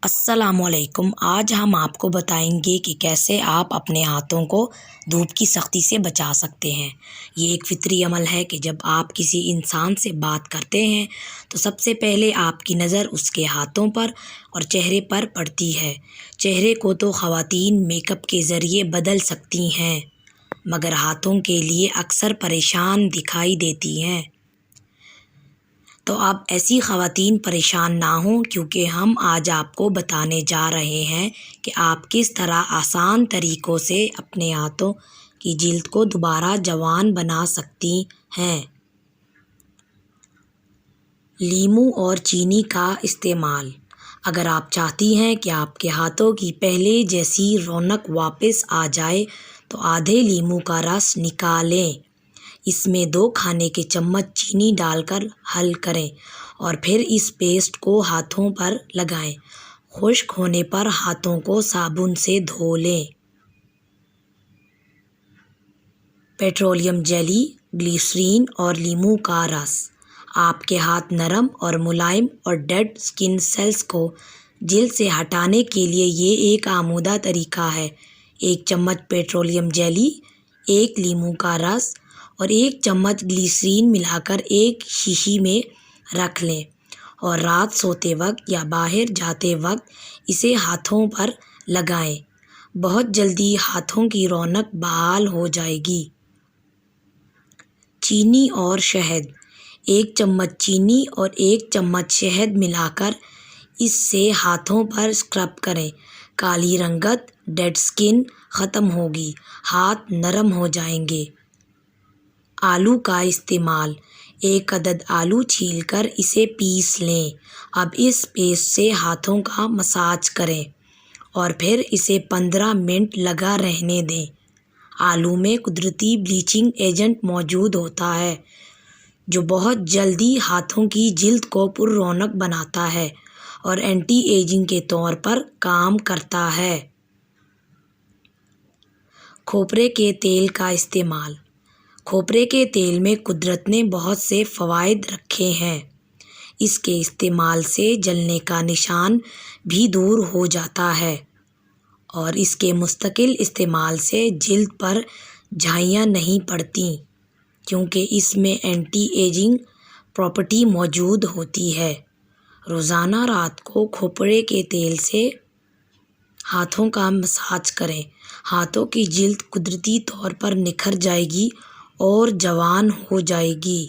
السلام علیکم۔ آج ہم آپ کو بتائیں گے کہ کیسے آپ اپنے ہاتھوں کو دھوپ کی سختی سے بچا سکتے ہیں۔ یہ ایک فطری عمل ہے کہ جب آپ کسی انسان سے بات کرتے ہیں تو سب سے پہلے آپ کی نظر اس کے ہاتھوں پر اور چہرے پر پڑتی ہے۔ چہرے کو تو خواتین میک اپ کے ذریعے بدل سکتی ہیں، مگر ہاتھوں کے لیے اکثر پریشان دکھائی دیتی ہیں۔ تو اب ایسی خواتین پریشان نہ ہوں، کیونکہ ہم آج آپ کو بتانے جا رہے ہیں کہ آپ کس طرح آسان طریقوں سے اپنے ہاتھوں کی جلد کو دوبارہ جوان بنا سکتی ہیں۔ لیموں اور چینی کا استعمال۔ اگر آپ چاہتی ہیں کہ آپ کے ہاتھوں کی پہلے جیسی رونق واپس آ جائے تو آدھے لیموں کا رس نکالیں، اس میں 2 کھانے کے چمچ چینی ڈال کر حل کریں اور پھر اس پیسٹ کو ہاتھوں پر لگائیں۔ خشک ہونے پر ہاتھوں کو صابن سے دھو لیں۔ پیٹرولیم جیلی، گلیسرین اور لیموں کا رس۔ آپ کے ہاتھ نرم اور ملائم اور ڈیڈ اسکن سیلز کو جلد سے ہٹانے کے لیے یہ ایک آمودہ طریقہ ہے۔ 1 چمچ پیٹرولیم جیلی، 1 لیموں کا رس اور 1 چمچ گلیسرین ملا کر ایک شیشی میں رکھ لیں اور رات سوتے وقت یا باہر جاتے وقت اسے ہاتھوں پر لگائیں۔ بہت جلدی ہاتھوں کی رونق بحال ہو جائے گی۔ چینی اور شہد۔ 1 چمچ چینی اور 1 چمچ شہد ملا کر اس سے ہاتھوں پر اسکرب کریں۔ کالی رنگت، ڈیڈ اسکن ختم ہوگی، ہاتھ نرم ہو جائیں گے۔ آلو کا استعمال۔ 1 عدد آلو چھیل کر اسے پیس لیں۔ اب اس پیسٹ سے ہاتھوں کا مساج کریں اور پھر اسے 15 منٹ لگا رہنے دیں۔ آلو میں قدرتی بلیچنگ ایجنٹ موجود ہوتا ہے جو بہت جلدی ہاتھوں کی جلد کو پر رونق بناتا ہے اور اینٹی ایجنگ کے طور پر کام کرتا ہے۔ کھوپرے کے تیل کا استعمال۔ کھوپرے کے تیل میں قدرت نے بہت سے فوائد رکھے ہیں۔ اس کے استعمال سے جلنے کا نشان بھی دور ہو جاتا ہے اور اس کے مستقل استعمال سے جلد پر جھائیاں نہیں پڑتیں، کیونکہ اس میں اینٹی ایجنگ پراپرٹی موجود ہوتی ہے۔ روزانہ رات کو کھوپرے کے تیل سے ہاتھوں کا مساج کریں۔ ہاتھوں کی جلد قدرتی طور پر نکھر جائے گی اور جوان ہو جائے گی۔